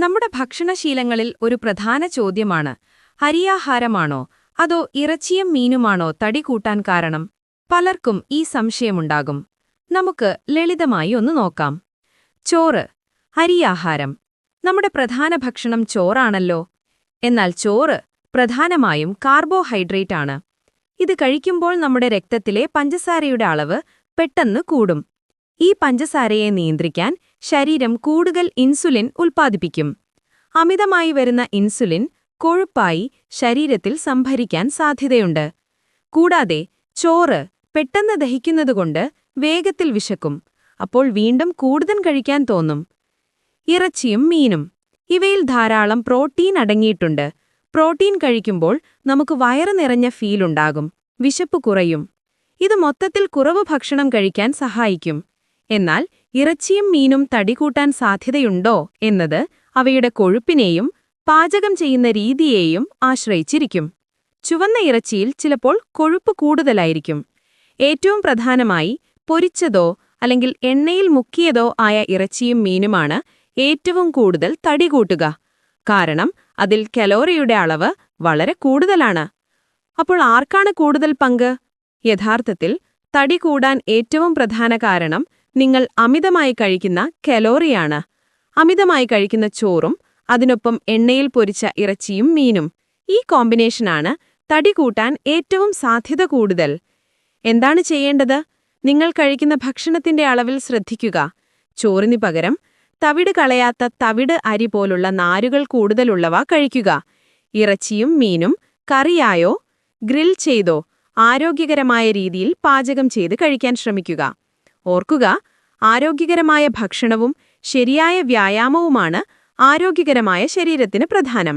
നമ്മുടെ ഭക്ഷണശീലങ്ങളിൽ ഒരു പ്രധാന ചോദ്യമാണ്, അരിയാഹാരമാണോ അതോ ഇറച്ചിയും മീനുമാണോ തടി കൂട്ടാൻ കാരണം? പലർക്കും ഈ സംശയമുണ്ടാകും. നമുക്ക് ലളിതമായി ഒന്ന് നോക്കാം. ചോറ്, അരിയാഹാരം. നമ്മുടെ പ്രധാന ഭക്ഷണം ചോറാണല്ലോ. എന്നാൽ ചോറ് പ്രധാനമായും കാർബോഹൈഡ്രേറ്റ് ആണ്. ഇത് കഴിക്കുമ്പോൾ നമ്മുടെ രക്തത്തിലെ പഞ്ചസാരയുടെ അളവ് പെട്ടെന്ന് കൂടും. ഈ പഞ്ചസാരയെ നിയന്ത്രിക്കാൻ ശരീരം കൂടുതൽ ഇൻസുലിൻ ഉൽപ്പാദിപ്പിക്കും. അമിതമായി വരുന്ന ഇൻസുലിൻ കൊഴുപ്പായി ശരീരത്തിൽ സംഭരിക്കാൻ സാധ്യതയുണ്ട്. കൂടാതെ ചോറ് പെട്ടെന്ന് ദഹിക്കുന്നതുകൊണ്ട് വേഗത്തിൽ വിശക്കും. അപ്പോൾ വീണ്ടും കൂടുതൽ കഴിക്കാൻ തോന്നും. ഇറച്ചിയും മീനും. ഇവയിൽ ധാരാളം പ്രോട്ടീൻ അടങ്ങിയിട്ടുണ്ട്. പ്രോട്ടീൻ കഴിക്കുമ്പോൾ നമുക്ക് വയറ് നിറഞ്ഞ ഫീലുണ്ടാകും, വിശപ്പ് കുറയും. ഇത് മൊത്തത്തിൽ കുറവ് ഭക്ഷണം കഴിക്കാൻ സഹായിക്കും. എന്നാൽ ഇറച്ചിയും മീനും തടി കൂട്ടാൻ സാധ്യതയുണ്ടോ എന്നത് അവയുടെ കൊഴുപ്പിനെയും പാചകം ചെയ്യുന്ന രീതിയെയും ആശ്രയിച്ചിരിക്കും. ചുവന്ന ഇറച്ചിയിൽ ചിലപ്പോൾ കൊഴുപ്പ് കൂടുതലായിരിക്കും. ഏറ്റവും പ്രധാനമായി പൊരിച്ചതോ അല്ലെങ്കിൽ എണ്ണയിൽ മുക്കിയതോ ആയ ഇറച്ചിയും മീനുമാണ് ഏറ്റവും കൂടുതൽ തടി കൂട്ടുക. കാരണം അതിൽ കലോറിയുടെ അളവ് വളരെ കൂടുതലാണ്. അപ്പോൾ ആർക്കാണ് കൂടുതൽ പങ്ക്? യഥാർത്ഥത്തിൽ തടി കൂടാൻ ഏറ്റവും പ്രധാന കാരണം നിങ്ങൾ അമിതമായി കഴിക്കുന്ന കലോറിയാണ്. അമിതമായി കഴിക്കുന്ന ചോറും അതിനൊപ്പം എണ്ണയിൽ പൊരിച്ച ഇറച്ചിയും മീനും. ഈ കോമ്പിനേഷനാണ് തടി കൂട്ടാൻ ഏറ്റവും സാധ്യത കൂടുതൽ. എന്താണ് ചെയ്യേണ്ടത്? നിങ്ങൾ കഴിക്കുന്ന ഭക്ഷണത്തിന്റെ അളവിൽ ശ്രദ്ധിക്കുക. ചോറിന് പകരം തവിട് കളയാത്ത തവിട് അരി പോലുള്ള നാരുകൾ കൂടുതലുള്ളവ കഴിക്കുക. ഇറച്ചിയും മീനും കറിയായോ ഗ്രിൽ ചെയ്തോ ആരോഗ്യകരമായ രീതിയിൽ പാചകം ചെയ്ത് കഴിക്കാൻ ശ്രമിക്കുക. ഓർക്കുക, ആരോഗ്യകരമായ ഭക്ഷണവും ശരിയായ വ്യായാമവുമാണ് ആരോഗ്യകരമായ ശരീരത്തിന് പ്രധാനം.